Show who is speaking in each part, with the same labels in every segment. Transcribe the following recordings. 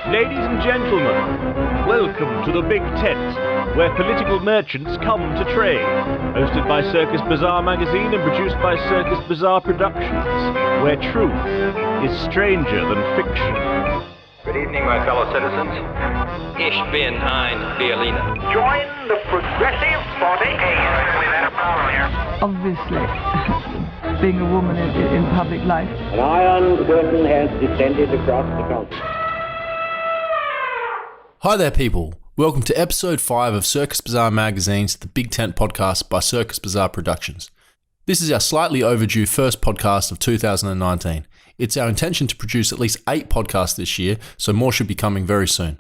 Speaker 1: Ladies and gentlemen, welcome to the Big Tent, where political merchants come to trade. Hosted by Circus Bazaar Magazine and produced by Circus Bazaar Productions, where truth is stranger than fiction.
Speaker 2: Good evening, my fellow citizens. Ich bin ein Berliner.
Speaker 3: Join the Progressive Party.
Speaker 4: We've had a problem here.
Speaker 5: Obviously, being a woman in public life.
Speaker 6: An iron curtain has descended across the country.
Speaker 7: Hi there, people. Welcome to episode 5 of Circus Bazaar Magazine's The Big Tent podcast by Circus Bazaar Productions. This is our slightly overdue first podcast of 2019. It's our intention to produce at least 8 podcasts this year, so more should be coming very soon.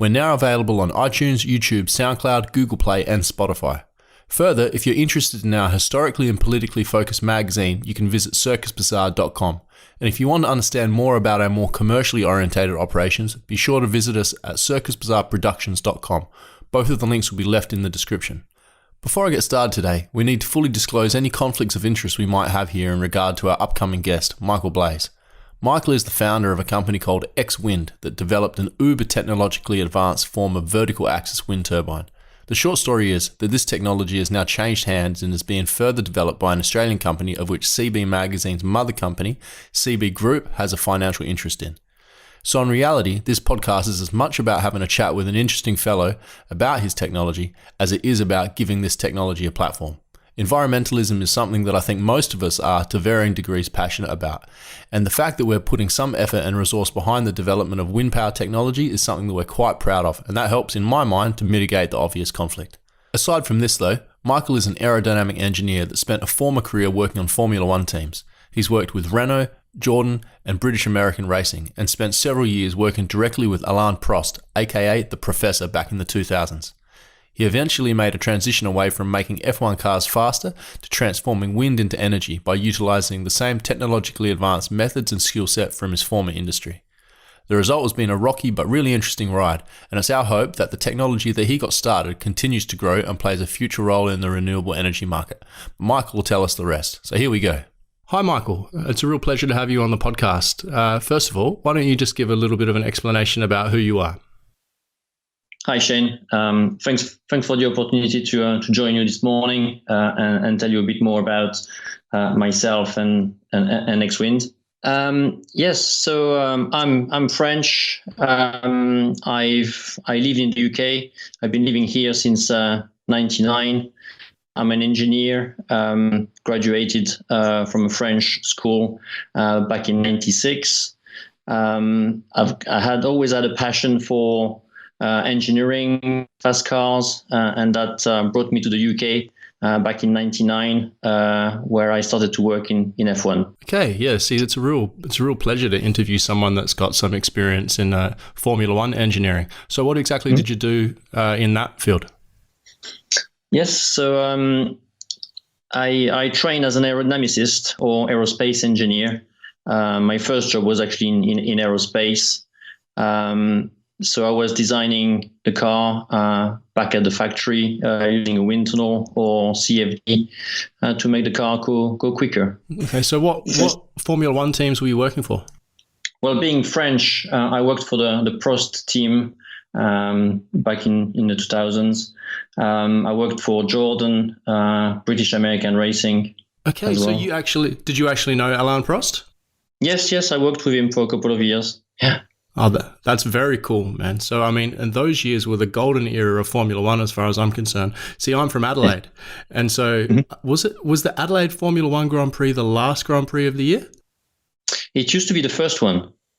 Speaker 7: We're now available on iTunes, YouTube, SoundCloud, Google Play, and Spotify. Further, if you're interested in our historically and politically focused magazine, you can visit circusbazaar.com. And if you want to understand more about our more commercially orientated operations, be sure to visit us at circusbazaarproductions.com. Both of the links will be left in the description. Before I get started today, we need to fully disclose any conflicts of interest we might have here in regard to our upcoming guest, Michael Blaize. Michael is the founder of a company called X-Wind that developed an uber technologically advanced form of vertical axis wind turbine. The short story is that this technology has now changed hands and is being further developed by an Australian company of which CB Magazine's mother company, CB Group, has a financial interest in. So in reality, this podcast is as much about having a chat with an interesting fellow about his technology as it is about giving this technology a platform. Environmentalism is something that I think most of us are, to varying degrees, passionate about. And the fact that we're putting some effort and resource behind the development of wind power technology is something that we're quite proud of, and that helps, in my mind, to mitigate the obvious conflict. Aside from this though, Michael is an aerodynamic engineer that spent a former career working on Formula One teams. He's worked with Renault, Jordan, and British American Racing, and spent several years working directly with Alain Prost, aka the Professor, back in the 2000s. He eventually made a transition away from making F1 cars faster to transforming wind into energy by utilising the same technologically advanced methods and skill set from his former industry. The result has been a rocky but really interesting ride, and it's our hope that the technology that he got started continues to grow and plays a future role in the renewable energy market. Michael will tell us the rest, so here we go. Hi Michael, it's a real pleasure to have you on the podcast. First of all, why don't you just give a little bit of an explanation about who you are?
Speaker 8: Hi Shane, thanks for the opportunity to join you this morning and tell you a bit more about myself and X-Wind. Yes, so I'm French. I live in the UK. I've been living here since '99. I'm an engineer. Graduated from a French school back in '96. I had always had a passion for engineering, fast cars, and that brought me to the UK back in '99, where I started to work in F1.
Speaker 7: Okay, yeah. See, it's a real pleasure to interview someone that's got some experience in Formula One engineering. So, what exactly did you do in that field?
Speaker 8: Yes, so I trained as an aerodynamicist or aerospace engineer. My first job was actually in aerospace. So I was designing the car back at the factory using a wind tunnel or CFD to make the car go quicker.
Speaker 7: Okay, so what Formula One teams were you working for?
Speaker 8: Well, being French, I worked for the Prost team back in the 2000s. I worked for Jordan, British American Racing.
Speaker 7: Okay, so
Speaker 8: well.
Speaker 7: Did you actually know Alain Prost?
Speaker 8: Yes, I worked with him for a couple of years. Yeah.
Speaker 7: Oh, that's very cool, man. So, I mean, and those years were the golden era of Formula One as far as I'm concerned. See, I'm from Adelaide. And so was the Adelaide Formula One Grand Prix the last Grand Prix of the year?
Speaker 8: It used to be the first one.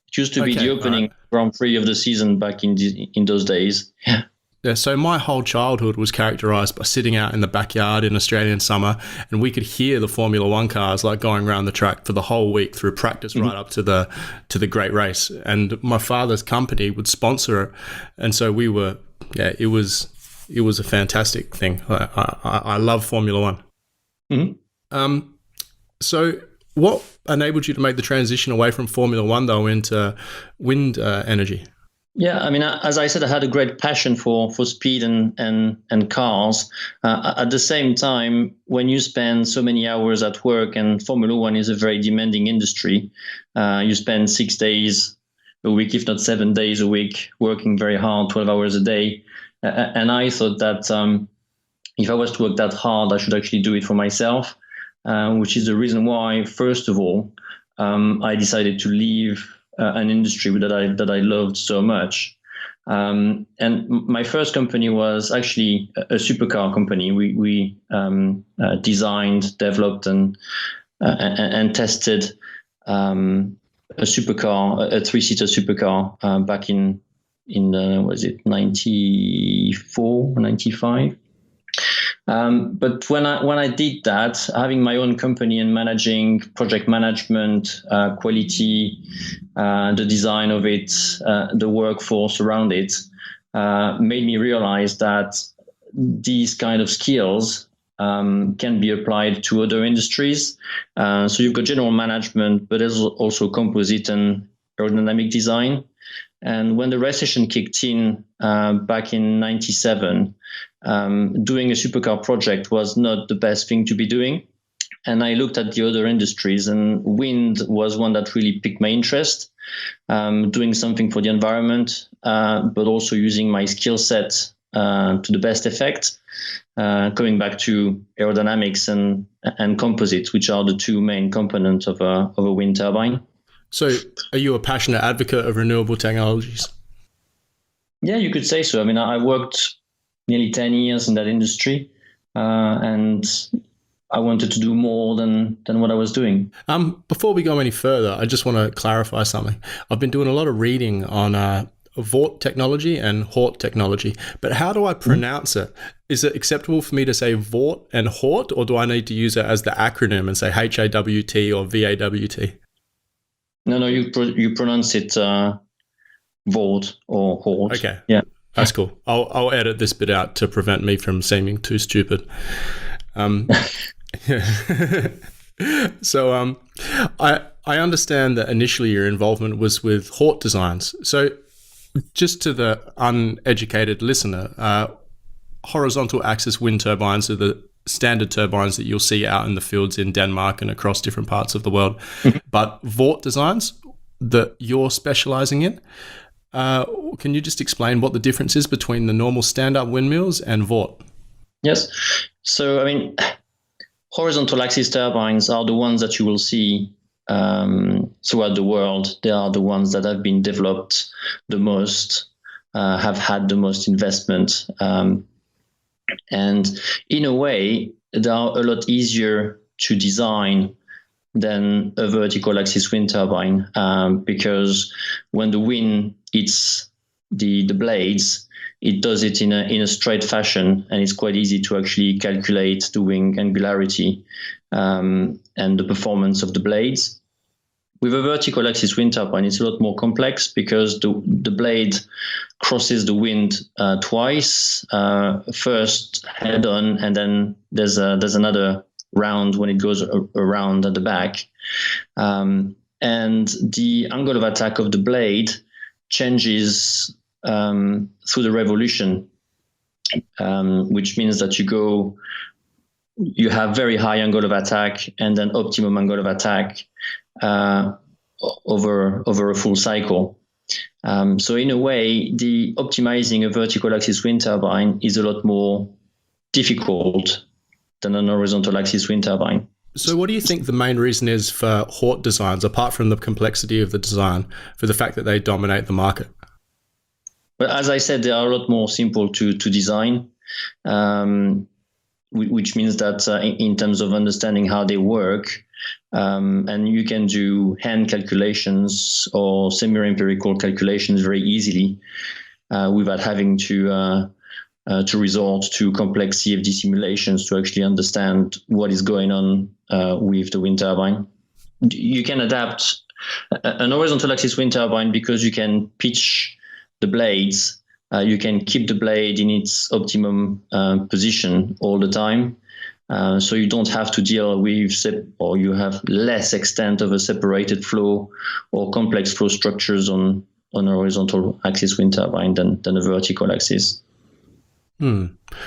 Speaker 8: It used to be the opening Grand Prix of the season back in those days. Yeah.
Speaker 7: Yeah, so my whole childhood was characterised by sitting out in the backyard in Australian summer, and we could hear the Formula One cars like going around the track for the whole week through practice right up to the great race. And my father's company would sponsor it, and so we were. Yeah, it was a fantastic thing. I love Formula One.
Speaker 8: Mm-hmm.
Speaker 7: So what enabled you to make the transition away from Formula One though into wind energy?
Speaker 8: Yeah, I mean, as I said, I had a great passion for speed and cars. At the same time, when you spend so many hours at work, and Formula One is a very demanding industry, you spend 6 days a week, if not 7 days a week, working very hard, 12 hours a day. And I thought that if I was to work that hard, I should actually do it for myself, which is the reason why, first of all, I decided to leave an industry that I loved so much. And my first company was actually a supercar company. We designed, developed, and tested a supercar, a 3-seater supercar, back in was it 94, 95? But when I did that, having my own company and managing project management, quality, the design of it, the workforce around it, made me realize that these kind of skills can be applied to other industries. So you've got general management, but there's also composite and aerodynamic design. And when the recession kicked in back in 97, doing a supercar project was not the best thing to be doing. And I looked at the other industries, and wind was one that really piqued my interest, doing something for the environment, but also using my skill set to the best effect, coming back to aerodynamics and composites, which are the two main components of a wind turbine.
Speaker 7: So are you a passionate advocate of renewable technologies?
Speaker 8: Yeah, you could say so. I mean, I worked nearly 10 years in that industry, and I wanted to do more than what I was doing.
Speaker 7: Before we go any further, I just want to clarify something. I've been doing a lot of reading on Vought technology and Hort technology, but how do I pronounce it? Is it acceptable for me to say Vought and Hort, or do I need to use it as the acronym and say HAWT or VAWT?
Speaker 8: No, you pronounce it Vought or Hort.
Speaker 7: Okay.
Speaker 8: Yeah.
Speaker 7: That's cool. I'll edit this bit out to prevent me from seeming too stupid. So I understand that initially your involvement was with Hort Designs. So just to the uneducated listener, horizontal axis wind turbines are the standard turbines that you'll see out in the fields in Denmark and across different parts of the world. But Vought Designs that you're specializing in, can you just explain what the difference is between the normal stand-up windmills and Vought?
Speaker 8: Yes. So, I mean, horizontal axis turbines are the ones that you will see throughout the world. They are the ones that have been developed the most, have had the most investment. And in a way, they are a lot easier to design than a vertical axis wind turbine, because when the wind hits the blades, it does it in a straight fashion, and it's quite easy to actually calculate the wing angularity and the performance of the blades. With a vertical axis wind turbine, it's a lot more complex because the blade crosses the wind twice, first head on, and then there's another round when it goes around at the back. And the angle of attack of the blade changes through the revolution, which means that you have very high angle of attack and then optimum angle of attack over a full cycle. So in a way, the optimizing a vertical axis wind turbine is a lot more difficult than an horizontal axis wind turbine.
Speaker 7: So what do you think the main reason is for Hort designs, apart from the complexity of the design, for the fact that they dominate the market?
Speaker 8: Well, as I said, they are a lot more simple to design, which means that in terms of understanding how they work, and you can do hand calculations or semi-empirical calculations very easily without having to resort to complex CFD simulations to actually understand what is going on with the wind turbine. You can adapt an horizontal axis wind turbine because you can pitch the blades. You can keep the blade in its optimum position all the time. So you don't have to deal with, or you have less extent of a separated flow or complex flow structures on a horizontal axis wind turbine than a vertical axis.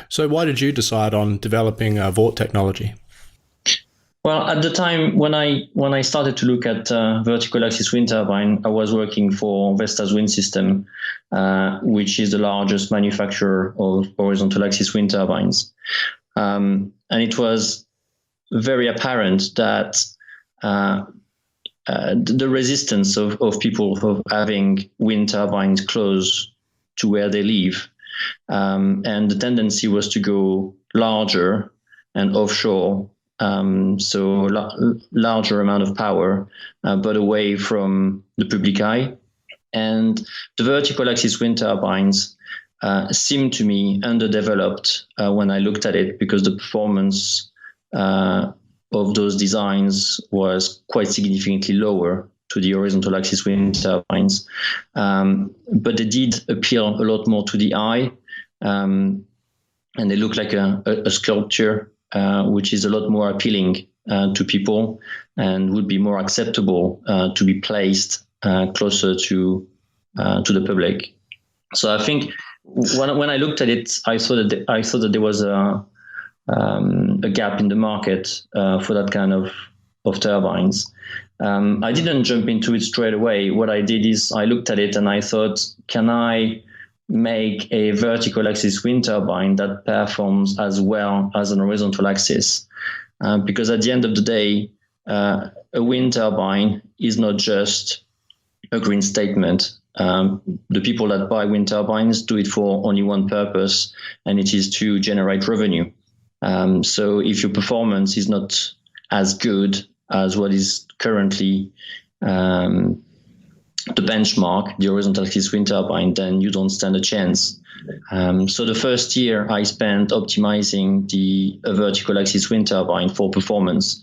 Speaker 7: So why did you decide on developing Vought technology?
Speaker 8: Well, at the time when I started to look at vertical axis wind turbine, I was working for Vestas Wind System, which is the largest manufacturer of horizontal axis wind turbines, and it was very apparent that the resistance of people of having wind turbines close to where they live, and the tendency was to go larger and offshore. So larger amount of power, but away from the public eye. And the vertical axis wind turbines seemed to me underdeveloped when I looked at it, because the performance of those designs was quite significantly lower to the horizontal axis wind turbines. But they did appeal a lot more to the eye, and they look like a sculpture, which is a lot more appealing to people and would be more acceptable to be placed closer to the public. So I think when I looked at it, I thought that there was a gap in the market for that kind of turbines. I didn't jump into it straight away. What I did is I looked at it and I thought, can I make a vertical axis wind turbine that performs as well as an horizontal axis? Because at the end of the day, a wind turbine is not just a green statement. The people that buy wind turbines do it for only one purpose, and it is to generate revenue. So if your performance is not as good as what is currently the benchmark, the horizontal axis wind turbine, then you don't stand a chance. So the first year I spent optimizing the vertical axis wind turbine for performance,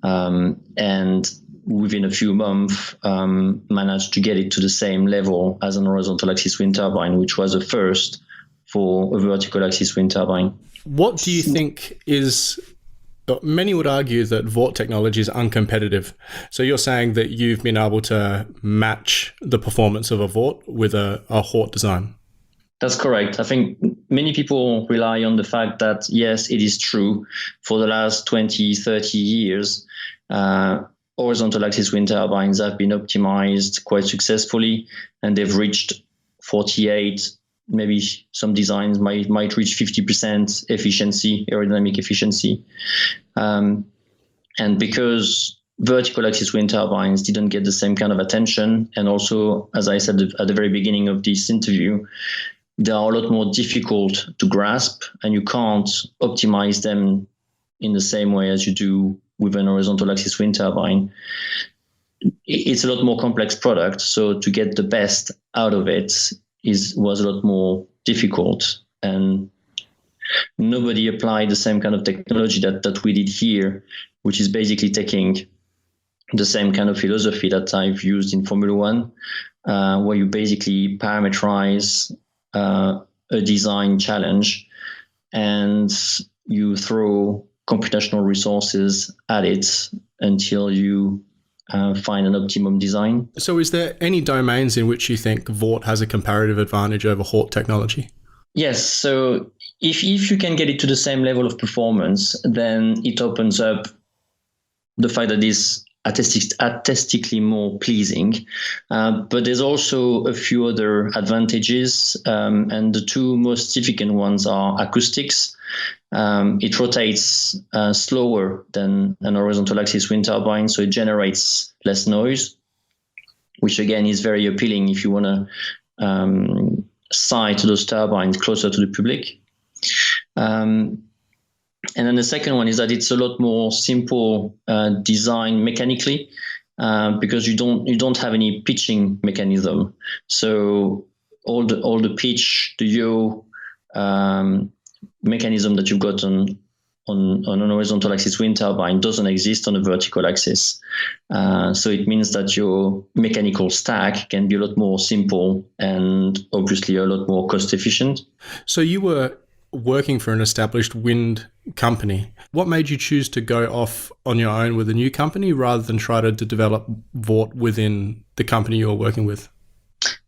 Speaker 8: and within a few months managed to get it to the same level as an horizontal axis wind turbine, which was a first for a vertical axis wind turbine.
Speaker 7: What do you think is... Many would argue that Vought technology is uncompetitive. So you're saying that you've been able to match the performance of a Vought with a Hort design?
Speaker 8: That's correct. I think many people rely on the fact that, yes, it is true. For the last 20, 30 years, horizontal axis wind turbines have been optimized quite successfully, and they've reached 48, maybe some designs might reach 50% efficiency, aerodynamic efficiency. And because vertical axis wind turbines didn't get the same kind of attention, and also, as I said at the very beginning of this interview, they are a lot more difficult to grasp, and you can't optimize them in the same way as you do with an horizontal axis wind turbine. It's a lot more complex product, so to get the best out of it was a lot more difficult, and nobody applied the same kind of technology that we did here, which is basically taking the same kind of philosophy that I've used in Formula One, where you basically parameterize a design challenge and you throw computational resources at it until you find an optimum design.
Speaker 7: So is there any domains in which you think Vought has a comparative advantage over Hort technology?
Speaker 8: Yes. So if you can get it to the same level of performance, then it opens up the fact that it's artistically more pleasing. But there's also a few other advantages, and the two most significant ones are acoustics. It rotates slower than an horizontal axis wind turbine, so it generates less noise, which again is very appealing if you want to site those turbines closer to the public. And then the second one is that it's a lot more simple design mechanically, because you don't have any pitching mechanism. So all the pitch, the yaw mechanism that you've got on an horizontal axis wind turbine doesn't exist on a vertical axis. So it means that your mechanical stack can be a lot more simple and obviously a lot more cost efficient.
Speaker 7: So you were working for an established wind company. What made you choose to go off on your own with a new company rather than try to develop Vought within the company you were working with?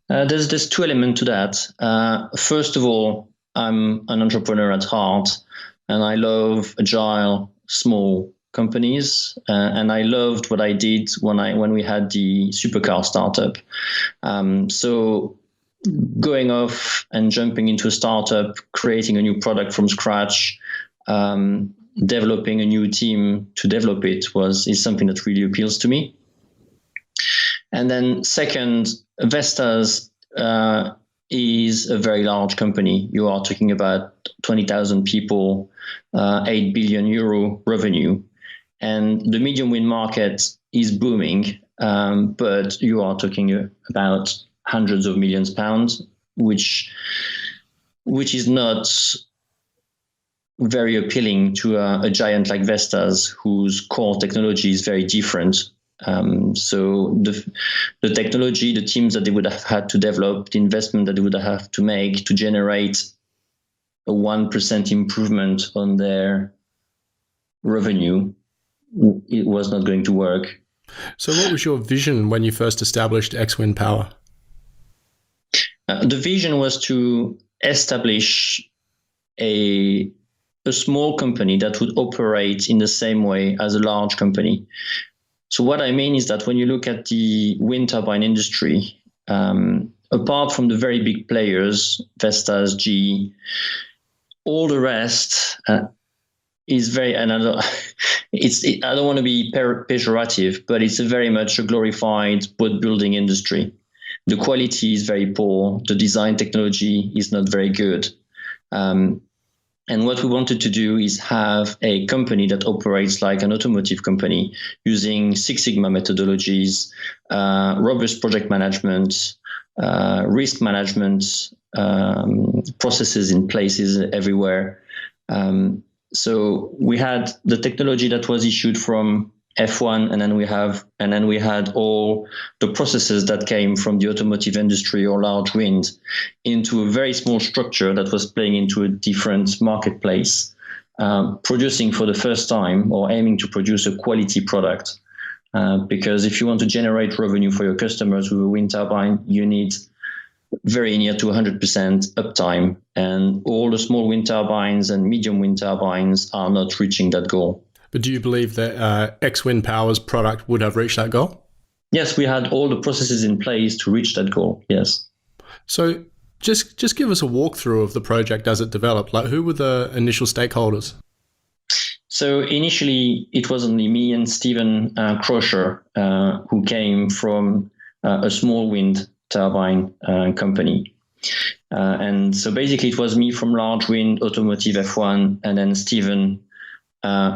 Speaker 8: There's two elements to that. First of all, I'm an entrepreneur at heart, and I love agile, small companies, and I loved what I did when we had the supercar startup. So going off and jumping into a startup, creating a new product from scratch, developing a new team to develop it is something that really appeals to me. And then second, Vestas is a very large company. You are talking about 20,000 people, 8 billion euro revenue. And the medium wind market is booming, but you are talking about hundreds of millions of pounds, which is not very appealing to a giant like Vestas, whose core technology is very different. So the technology, the teams that they would have had to develop, the investment that they would have to make to generate a 1% improvement on their revenue, it was not going to work.
Speaker 7: So what was your vision when you first established X-Wind Power?
Speaker 8: The vision was to establish a small company that would operate in the same way as a large company. So what I mean is that when you look at the wind turbine industry, apart from the very big players, Vestas, GE, all the rest is very, and I don't want to be pejorative, but it's very much a glorified boat building industry. The quality is very poor. The design technology is not very good. And what we wanted to do is have a company that operates like an automotive company, using Six Sigma methodologies, robust project management, risk management, processes in places everywhere. So we had the technology that was issued from F1, and then we had all the processes that came from the automotive industry or large wind into a very small structure that was playing into a different marketplace, producing for the first time, or aiming to produce a quality product. Because if you want to generate revenue for your customers with a wind turbine, you need very near to 100% uptime, and all the small wind turbines and medium wind turbines are not reaching that goal.
Speaker 7: But do you believe that X-Wind Power's product would have reached that goal?
Speaker 8: Yes, we had all the processes in place to reach that goal, yes.
Speaker 7: So just give us a walkthrough of the project as it developed. Like, who were the initial stakeholders?
Speaker 8: So initially, it was only me and Stephen Crosher, who came from a small wind turbine company. And so basically, it was me from large wind, automotive, F1, and then Stephen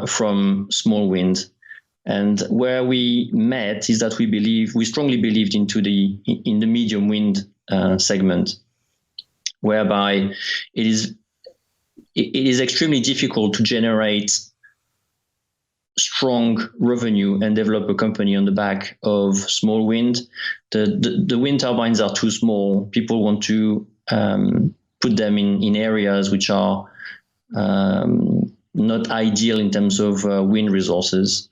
Speaker 8: from small wind. And where we met is that we strongly believed in the medium wind segment, whereby it is extremely difficult to generate strong revenue and develop a company on the back of small wind. The wind turbines are too small. People want to put them in areas which are not ideal in terms of wind resources.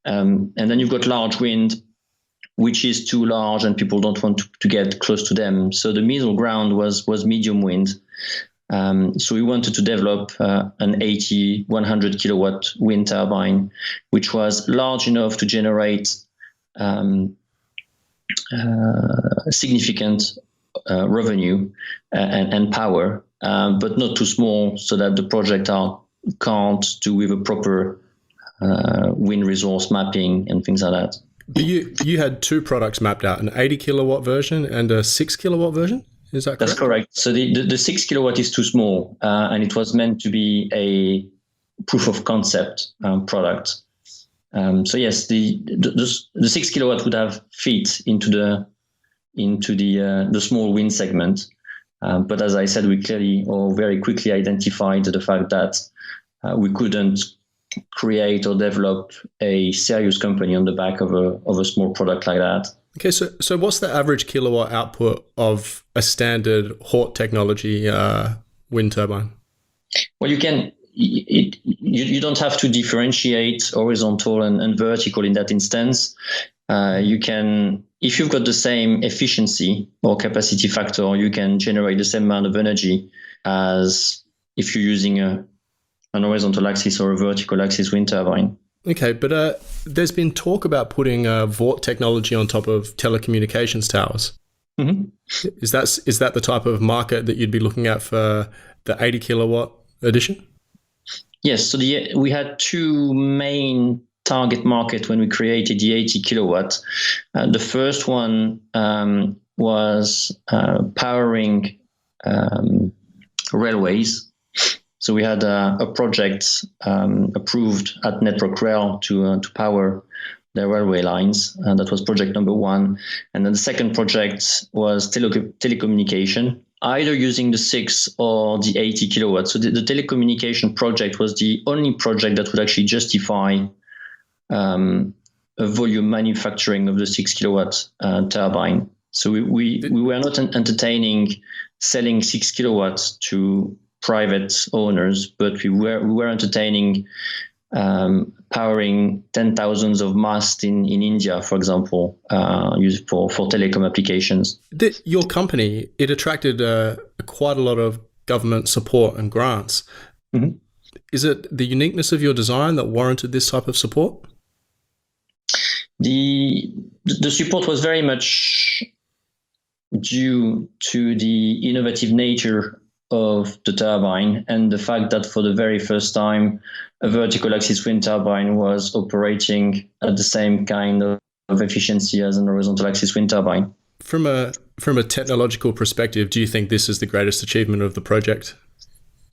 Speaker 8: And then you've got large wind, which is too large and people don't want to get close to them. So the middle ground was medium wind. So we wanted to develop an 100 kilowatt wind turbine, which was large enough to generate significant revenue and power, but not too small so that the project can't do with a proper wind resource mapping and things like that.
Speaker 7: But you had two products mapped out, an 80 kilowatt version and a 6 kilowatt version? Is that correct?
Speaker 8: That's correct. So the 6 kilowatt is too small, and it was meant to be a proof of concept product. So yes, the 6 kilowatt would have fit into the small wind segment. But as I said, we clearly or very quickly identified the fact that we couldn't create or develop a serious company on the back of a small product like that.
Speaker 7: Okay, so what's the average kilowatt output of a standard Hort technology wind turbine?
Speaker 8: Well, you don't have to differentiate horizontal and vertical in that instance. You can, if you've got the same efficiency or capacity factor, you can generate the same amount of energy as if you're using an horizontal axis or a vertical axis wind turbine.
Speaker 7: Okay, but there's been talk about putting VORT technology on top of telecommunications towers.
Speaker 8: Mm-hmm.
Speaker 7: Is that the type of market that you'd be looking at for the 80 kilowatt edition?
Speaker 8: Yes, so we had two main target market when we created the 80 kilowatt. The first one was powering railways. So we had a project approved at Network Rail to power the railway lines. That was project number one. And then the second project was telecommunication, either using the 6 or the 80 kilowatts. So the telecommunication project was the only project that would actually justify a volume manufacturing of the 6 kilowatt turbine. So we were not entertaining selling 6 kilowatts to private owners, but we were entertaining powering 10,000s of masts in India, for example, used for telecom applications.
Speaker 7: Your company, it attracted quite a lot of government support and grants.
Speaker 8: Mm-hmm.
Speaker 7: Is it the uniqueness of your design that warranted this type of support?
Speaker 8: The support was very much due to the innovative nature of the turbine and the fact that for the very first time a vertical axis wind turbine was operating at the same kind of efficiency as an horizontal axis wind turbine.
Speaker 7: From a technological perspective, do you think this is the greatest achievement of the project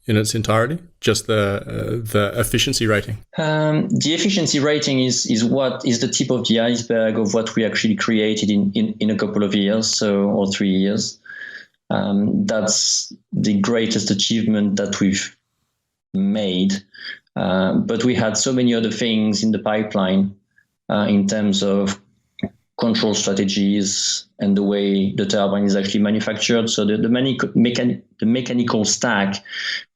Speaker 7: in its entirety? Just the efficiency rating?
Speaker 8: The efficiency rating is the tip of the iceberg of what we actually created in a couple of years, or 3 years. That's the greatest achievement that we've made. But we had so many other things in the pipeline in terms of control strategies and the way the turbine is actually manufactured. So the mechanical stack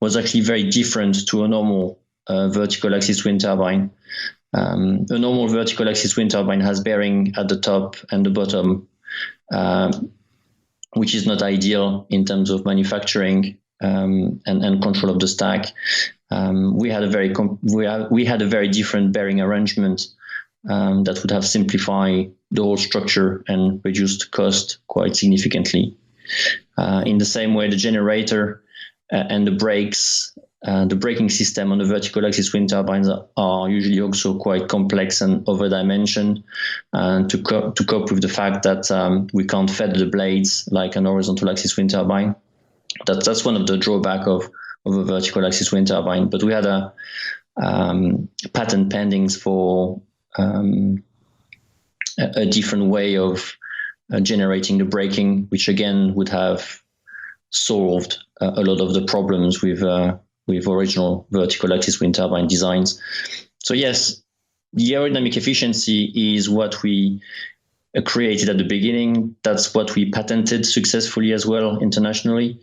Speaker 8: was actually very different to a normal vertical axis wind turbine. A normal vertical axis wind turbine has bearing at the top and the bottom, which is not ideal in terms of manufacturing and control of the stack. We had a very different bearing arrangement that would have simplified the whole structure and reduced cost quite significantly. In the same way, the generator and the brakes, the braking system on the vertical axis wind turbines are usually also quite complex and over-dimensioned to cope with the fact that we can't feather the blades like an horizontal axis wind turbine. That's one of the drawbacks of a vertical axis wind turbine. But we had a patent pendings for a different way of generating the braking, which again would have solved a lot of the problems with original vertical axis wind turbine designs. So yes, the aerodynamic efficiency is what we created at the beginning. That's what we patented successfully as well internationally.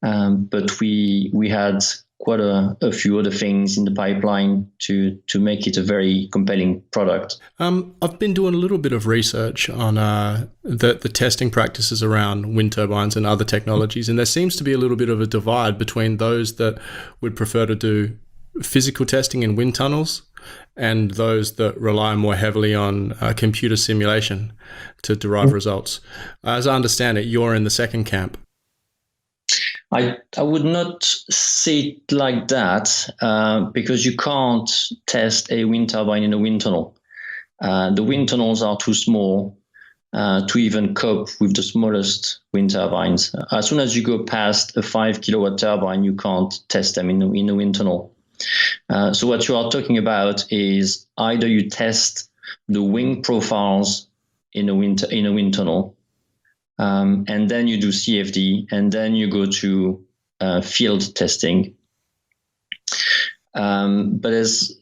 Speaker 8: But we had quite a few other things in the pipeline to make it a very compelling product.
Speaker 7: I've been doing a little bit of research on the testing practices around wind turbines and other technologies, and there seems to be a little bit of a divide between those that would prefer to do physical testing in wind tunnels and those that rely more heavily on computer simulation to derive results. As I understand it, you're in the second camp.
Speaker 8: I would not see it like that because you can't test a wind turbine in a wind tunnel. The wind tunnels are too small to even cope with the smallest wind turbines. As soon as you go past a 5 kilowatt turbine, you can't test them in a wind tunnel. So what you are talking about is either you test the wing profiles in a wind tunnel, and then you do CFD, and then you go to field testing. But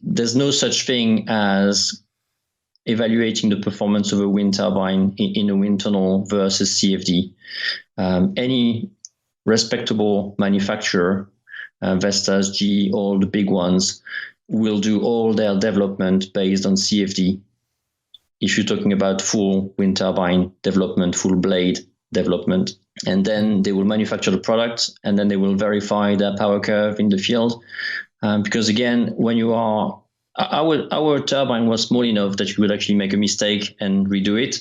Speaker 8: there's no such thing as evaluating the performance of a wind turbine in a wind tunnel versus CFD. Any respectable manufacturer, Vestas, GE, all the big ones, will do all their development based on CFD. If you're talking about full wind turbine development, full blade development, and then they will manufacture the product, and then they will verify their power curve in the field. Because again, when you are our turbine was small enough that you could actually make a mistake and redo it.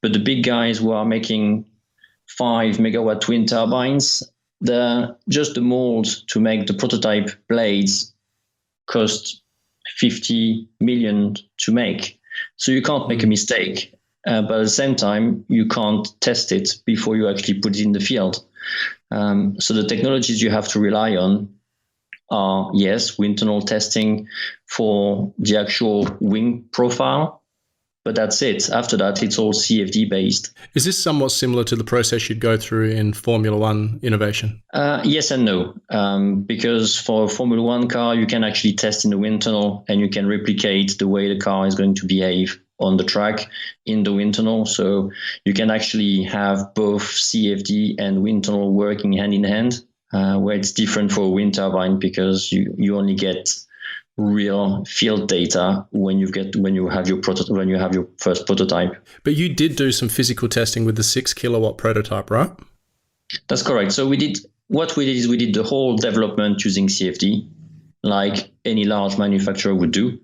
Speaker 8: But the big guys who are making 5 megawatt wind turbines, just the molds to make the prototype blades cost 50 million to make. So you can't make a mistake. But at the same time, you can't test it before you actually put it in the field. So the technologies you have to rely on are, yes, wind tunnel testing for the actual wing profile, but that's it. After that, it's all CFD based.
Speaker 7: Is this somewhat similar to the process you'd go through in Formula One innovation?
Speaker 8: Yes and no, because for a Formula One car, you can actually test in the wind tunnel and you can replicate the way the car is going to behave on the track in the wind tunnel. So you can actually have both CFD and wind tunnel working hand in hand, where it's different for a wind turbine because you only get real field data when you have your first prototype.
Speaker 7: But you did do some physical testing with the 6 kilowatt prototype, right?
Speaker 8: That's correct. So we did the whole development using CFD, like any large manufacturer would do.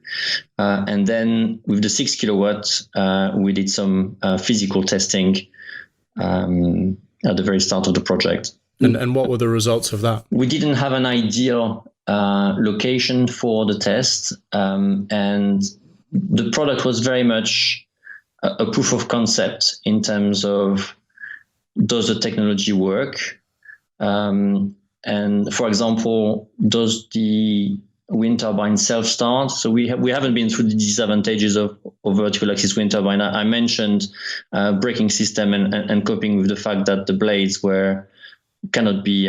Speaker 8: And then with the 6 kilowatts, we did some physical testing at the very start of the project.
Speaker 7: And what were the results of that?
Speaker 8: We didn't have an ideal location for the test, and the product was very much a proof of concept in terms of, does the technology work? And for example, does the wind turbine self-start? So we haven't been through the disadvantages of vertical axis wind turbine. I mentioned braking system and coping with the fact that the blades cannot be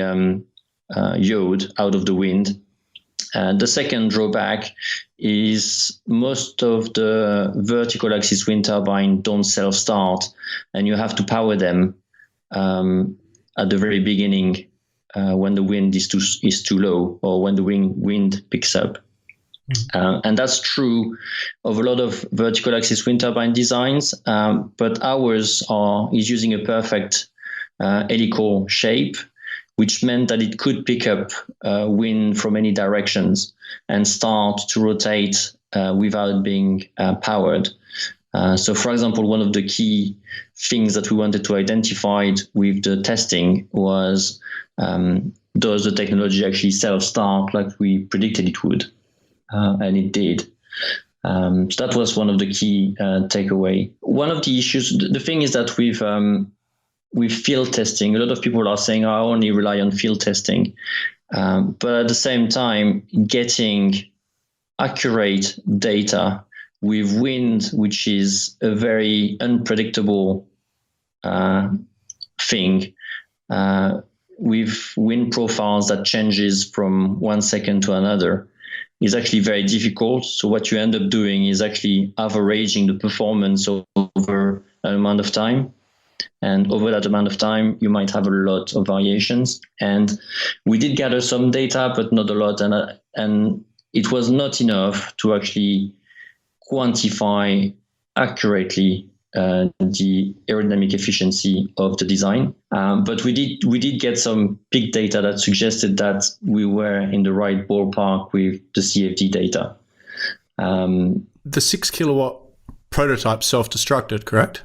Speaker 8: yawed out of the wind. The second drawback is most of the vertical axis wind turbine don't self-start, and you have to power them at the very beginning when the wind is too low or when the wind picks up. And that's true of a lot of vertical axis wind turbine designs, but ours is using a perfect helical shape, which meant that it could pick up wind from any directions and start to rotate without being powered. So, for example, one of the key things that we wanted to identify with the testing was, does the technology actually self-start like we predicted it would? And it did. So that was one of the key takeaway. One of the issues, the thing is that with field testing, a lot of people are saying, I only rely on field testing. But at the same time, getting accurate data with wind, which is a very unpredictable thing, with wind profiles that changes from 1 second to another, is actually very difficult. So what you end up doing is actually averaging the performance over an amount of time. And over that amount of time, you might have a lot of variations. And we did gather some data, but not a lot. And it was not enough to actually quantify accurately the aerodynamic efficiency of the design. But we did get some peak data that suggested that we were in the right ballpark with the CFD data.
Speaker 7: The 6 kilowatt prototype self-destructed, correct?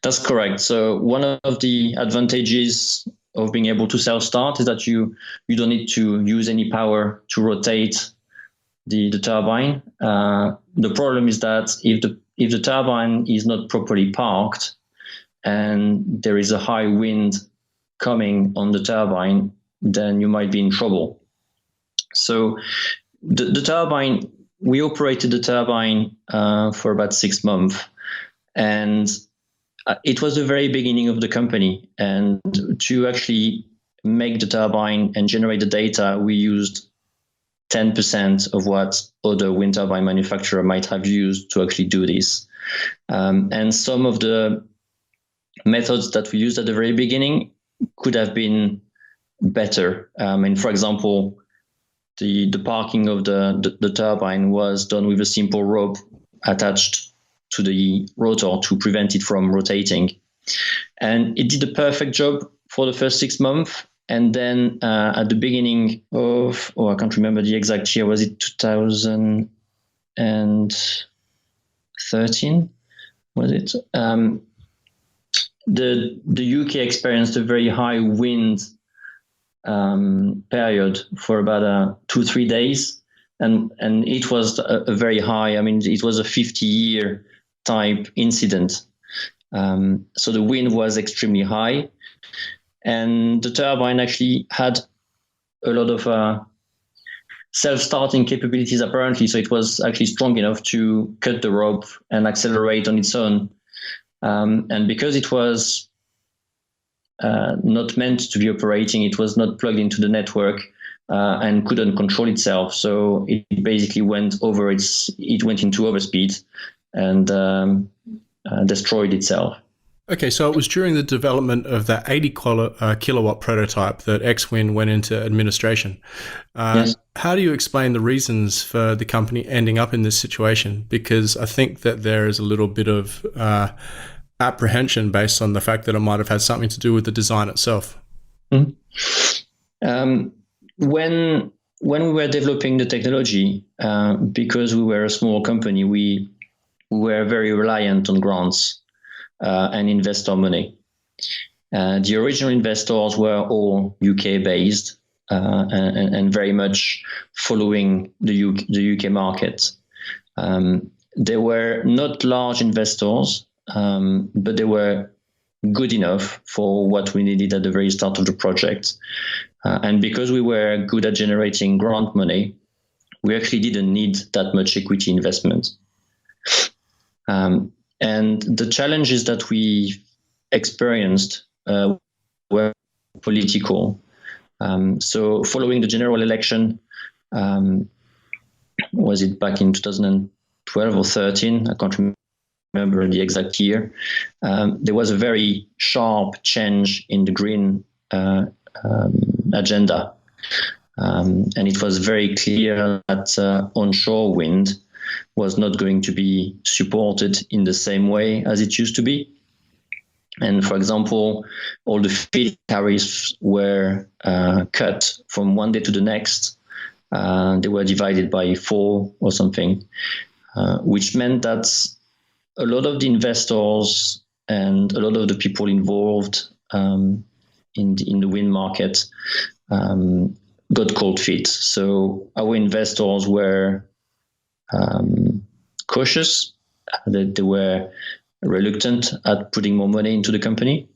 Speaker 8: That's correct. So one of the advantages of being able to self-start is that you don't need to use any power to rotate the turbine. The problem is that if the turbine is not properly parked and there is a high wind coming on the turbine, then you might be in trouble. So the turbine, we operated the turbine for about 6 months, and it was the very beginning of the company. And to actually make the turbine and generate the data, we used 10% of what other wind turbine manufacturer might have used to actually do this. And some of the methods that we used at the very beginning could have been better. And for example, the parking of the turbine was done with a simple rope attached to the rotor to prevent it from rotating. And it did a perfect job for the first 6 months. And then at the beginning of, I can't remember the exact year, was it 2018 was it? The UK experienced a very high wind period for about 2-3 days, and it was a very high. I mean, it was a 50-year type incident. So the wind was extremely high, and the turbine actually had a lot of self-starting capabilities apparently. So it was actually strong enough to cut the rope and accelerate on its own. And because it was not meant to be operating, it was not plugged into the network and couldn't control itself. So it basically went into overspeed and destroyed itself.
Speaker 7: Okay, so it was during the development of that 80 kilowatt prototype that X-Wind went into administration.
Speaker 8: Yes.
Speaker 7: How do you explain the reasons for the company ending up in this situation? Because I think that there is a little bit of apprehension based on the fact that it might have had something to do with the design itself.
Speaker 8: Mm-hmm. When we were developing the technology, because we were a small company, we were very reliant on grants and investor money. The original investors were all UK-based and very much following the UK market. They were not large investors, but they were good enough for what we needed at the very start of the project. And because we were good at generating grant money, we actually didn't need that much equity investment. And the challenges that we experienced were political. So following the general election, was it back in 2012 or 13? I can't remember the exact year. There was a very sharp change in the green agenda. And it was very clear that onshore wind was not going to be supported in the same way as it used to be. And for example, all the feed tariffs were cut from one day to the next. They were divided by 4 or something, which meant that a lot of the investors and a lot of the people involved in the wind market got cold feet. So our investors were cautious. They were reluctant at putting more money into the company.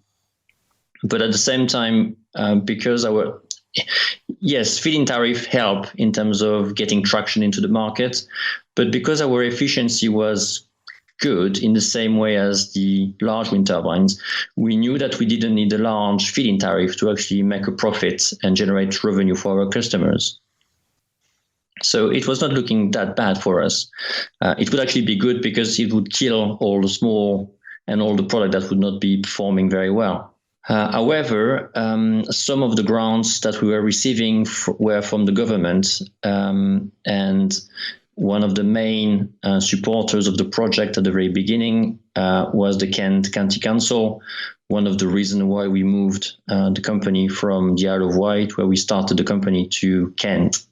Speaker 8: But at the same time, because feed-in tariff help in terms of getting traction into the market, but because our efficiency was good in the same way as the large wind turbines, we knew that we didn't need a large feed-in tariff to actually make a profit and generate revenue for our customers. So it was not looking that bad for us. It would actually be good because it would kill all the small and all the product that would not be performing very well. However, some of the grants that we were receiving were from the government, and one of the main supporters of the project at the very beginning was the Kent County Council. One of the reasons why we moved the company from the Isle of Wight, where we started the company, to Kent.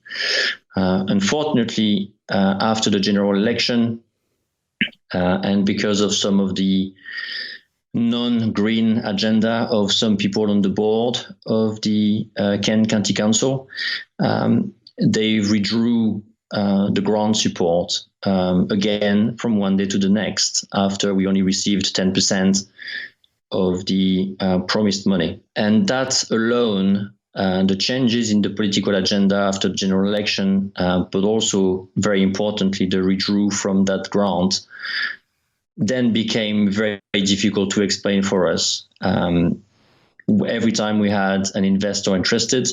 Speaker 8: Unfortunately, after the general election, and because of some of the non-green agenda of some people on the board of the Kent County Council, they withdrew the grant support again from one day to the next, after we only received 10% of the promised money. And that alone, the changes in the political agenda after the general election, but also very importantly, the withdrew from that grant, then became very, very difficult to explain for us. Every time we had an investor interested,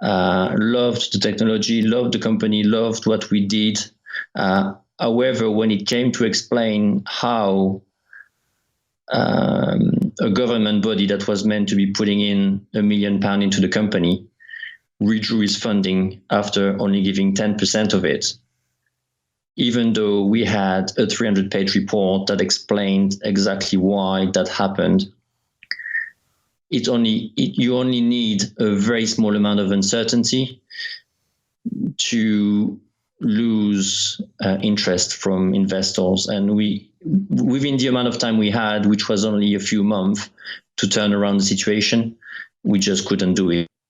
Speaker 8: loved the technology, loved the company, loved what we did. However, when it came to explain how a government body that was meant to be putting in £1 million into the company withdrew its funding after only giving 10% of it, even though we had a 300-page report that explained exactly why that happened. You only need a very small amount of uncertainty to lose interest from investors. And within the amount of time we had, which was only a few months to turn around the situation, we just couldn't do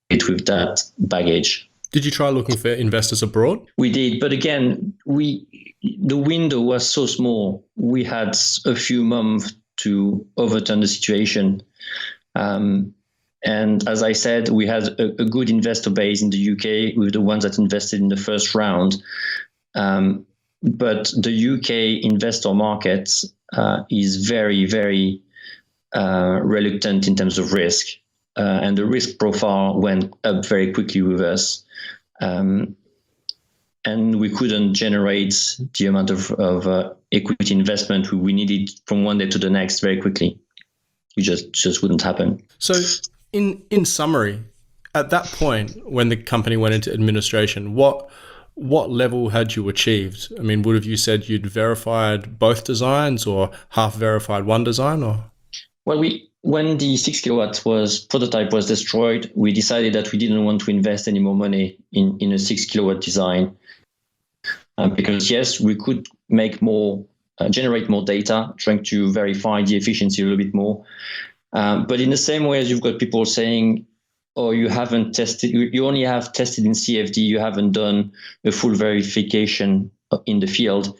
Speaker 8: it with that baggage.
Speaker 7: Did you try looking for investors abroad?
Speaker 8: We did, but again, the window was so small. We had a few months to overturn the situation. And as I said, we had a good investor base in the UK with the ones that invested in the first round. But the UK investor market is very, very reluctant in terms of risk. And the risk profile went up very quickly with us. And we couldn't generate the amount of equity investment we needed from one day to the next very quickly. It just wouldn't happen.
Speaker 7: So in summary, at that point when the company went into administration, what level had you achieved? I mean, would have you said you'd verified both designs or half verified one design? Or
Speaker 8: well, when the 6 kilowatt prototype was destroyed, we decided that we didn't want to invest any more money in a 6 kilowatt design because yes, we could make more, generate more data, trying to verify the efficiency a little bit more. But in the same way as you've got people saying, "Oh, you haven't tested, you only have tested in CFD, you haven't done a full verification in the field,"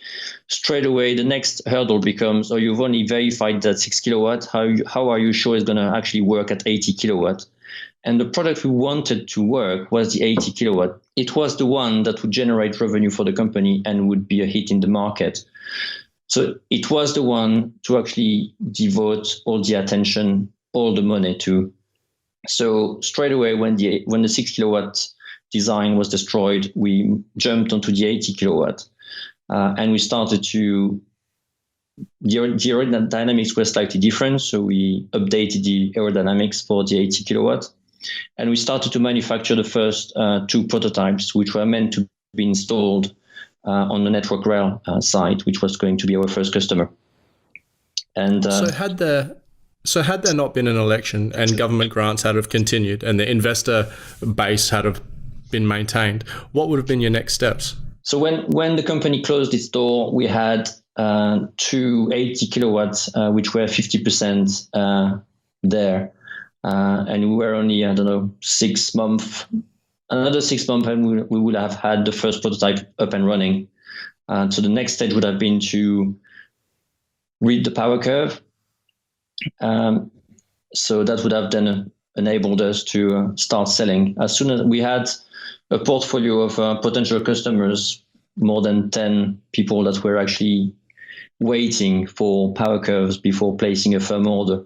Speaker 8: straight away the next hurdle becomes, "Oh, you've only verified that 6 kilowatt. How are you sure it's going to actually work at 80 kilowatt?" And the product we wanted to work was the 80 kilowatt. It was the one that would generate revenue for the company and would be a hit in the market. So it was the one to actually devote all the attention, all the money to. So straight away, when the 6 kilowatt design was destroyed, we jumped onto the 80 kilowatt, and we started to. The aerodynamics were slightly different, so we updated the aerodynamics for the 80 kilowatt, and we started to manufacture the first 2 prototypes, which were meant to be installed on the Network Rail site, which was going to be our first customer. And
Speaker 7: so had there not been an election and government grants had have continued and the investor base had have been maintained, what would have been your next steps?
Speaker 8: So when the company closed its door, we had 2 80 kilowatts, which were 50% there. And we were only, 6 months, another 6 months, and we would have had the first prototype up and running. So the next stage would have been to read the power curve. So that would have then enabled us to start selling. As soon as we had a portfolio of potential customers, more than 10 people that were actually waiting for power curves before placing a firm order.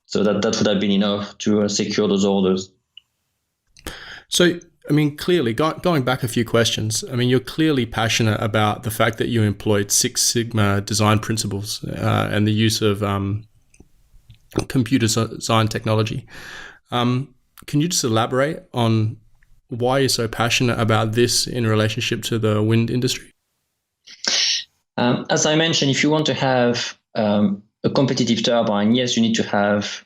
Speaker 8: So that would have been enough to secure those orders.
Speaker 7: So, I mean, clearly, going back a few questions, I mean, you're clearly passionate about the fact that you employed Six Sigma design principles and the use of computer design technology. Can you just elaborate on why you're so passionate about this in relationship to the wind industry?
Speaker 8: As I mentioned, if you want to have a competitive turbine, yes, you need to have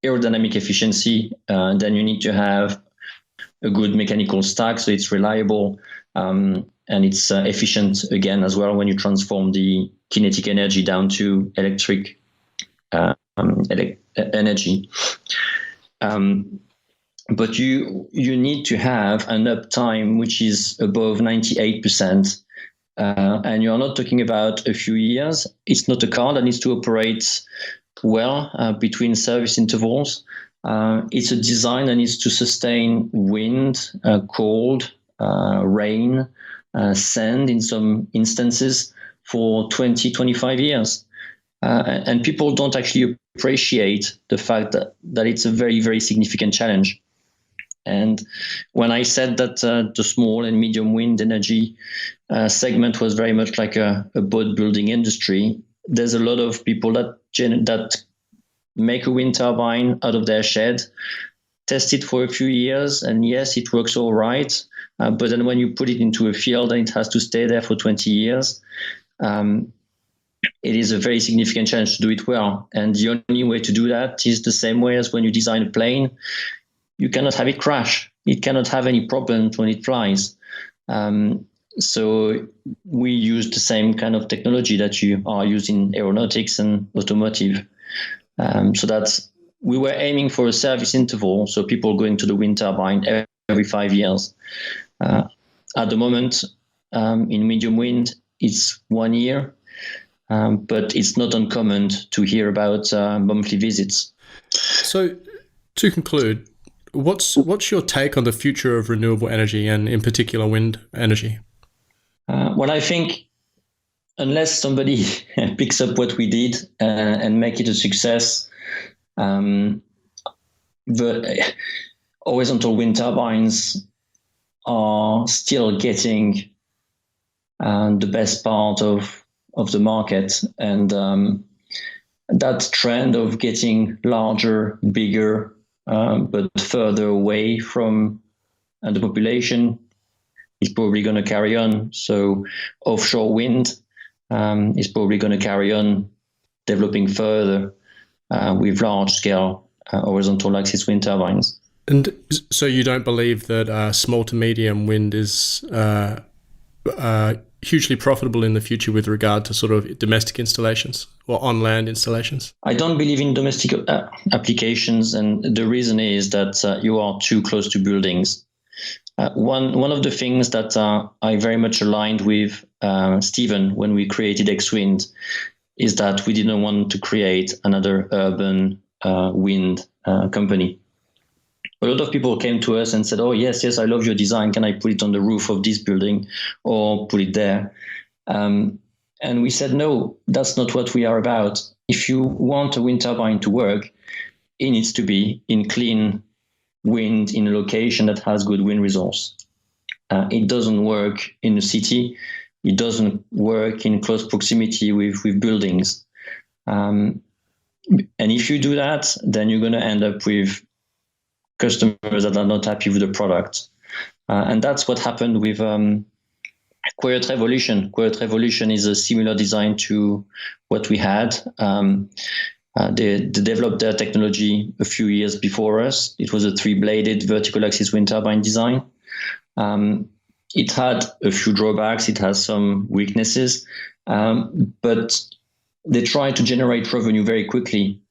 Speaker 8: aerodynamic efficiency. Then you need to have a good mechanical stack, so it's reliable and it's efficient again as well when you transform the kinetic energy down to electric energy. But you need to have an uptime which is above 98%. And you're not talking about a few years. It's not a car that needs to operate well between service intervals. It's a design that needs to sustain wind, cold, rain, sand in some instances for 20, 25 years. And people don't actually appreciate the fact that it's a very, very significant challenge. And when I said that the small and medium wind energy segment was very much like a boat building industry, there's a lot of people that make a wind turbine out of their shed, test it for a few years, and yes, it works all right. But then when you put it into a field and it has to stay there for 20 years, it is a very significant challenge to do it well. And the only way to do that is the same way as when you design a plane. You cannot have it crash. It cannot have any problems when it flies. So we use the same kind of technology that you are using in aeronautics and automotive. So that we were aiming for a service interval, so people going to the wind turbine every 5 years. At the moment, in medium wind, it's 1 year, but it's not uncommon to hear about monthly visits.
Speaker 7: So, to conclude, what's your take on the future of renewable energy and, in particular, wind energy?
Speaker 8: Well, I think unless somebody picks up what we did and make it a success, the horizontal wind turbines are still getting the best part of the market, and that trend of getting larger, bigger, but further away from the population is probably going to carry on. So offshore wind is probably going to carry on developing further with large-scale horizontal axis wind turbines.
Speaker 7: And so you don't believe that small to medium wind is hugely profitable in the future with regard to sort of domestic installations or on-land installations? I
Speaker 8: don't believe in domestic applications, and the reason is that you are too close to buildings. One of the things that I very much aligned with Stephen when we created X-Wind is that we didn't want to create another urban wind company. A lot of people came to us and said, "Oh, yes, I love your design. Can I put it on the roof of this building or put it there?" And we said, no, that's not what we are about. If you want a wind turbine to work, it needs to be in clean wind in a location that has good wind resource. It doesn't work in a city. It doesn't work in close proximity with buildings. And if you do that, then you're going to end up with customers that are not happy with the product. And that's what happened with Quiet Revolution. Quiet Revolution is a similar design to what we had. They developed their technology a few years before us. It was a 3-bladed vertical axis wind turbine design. It had a few drawbacks. It has some weaknesses, but they tried to generate revenue very quickly,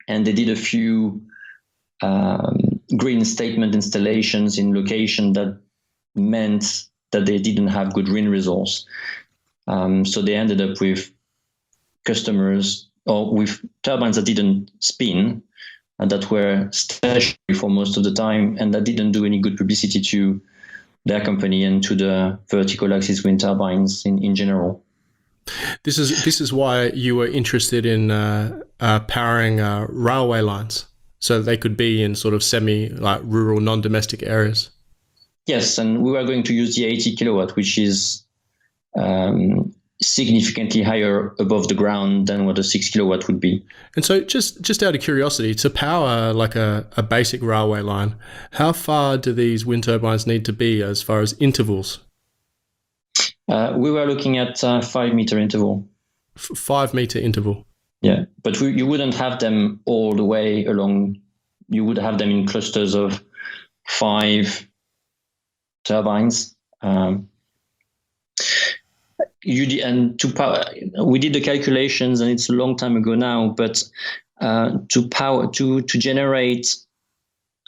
Speaker 8: and they did a few green statement installations in location that meant that they didn't have good wind resource. So they ended up with customers or with turbines that didn't spin and that were stationary for most of the time, and that didn't do any good publicity to their company and to the vertical axis wind turbines in general.
Speaker 7: This is why you were interested in powering railway lines, so they could be in sort of rural, non-domestic areas.
Speaker 8: Yes, and we were going to use the 80 kilowatt, which is significantly higher above the ground than what a 6 kilowatt would be. And
Speaker 7: so just out of curiosity, to power like a basic railway line, how far do these wind turbines need to be as far as intervals?
Speaker 8: We were looking at 5-meter interval.
Speaker 7: 5-meter interval?
Speaker 8: Yeah, but you wouldn't have them all the way along. You would have them in clusters of 5 turbines. We did the calculations, and it's a long time ago now, but to generate,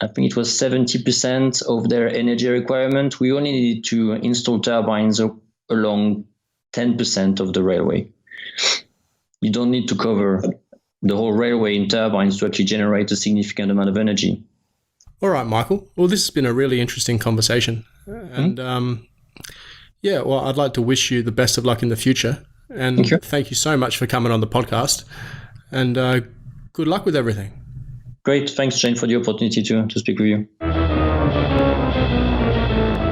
Speaker 8: I think it was 70% of their energy requirement, we only needed to install turbines along 10% of the railway. You don't need to cover the whole railway in turbines to actually generate a significant amount of energy.
Speaker 7: All right, Michael. Well, this has been a really interesting conversation. And I'd like to wish you the best of luck in the future. And thank you so much for coming on the podcast. And good luck with everything.
Speaker 8: Great. Thanks, Shane, for the opportunity to speak with you.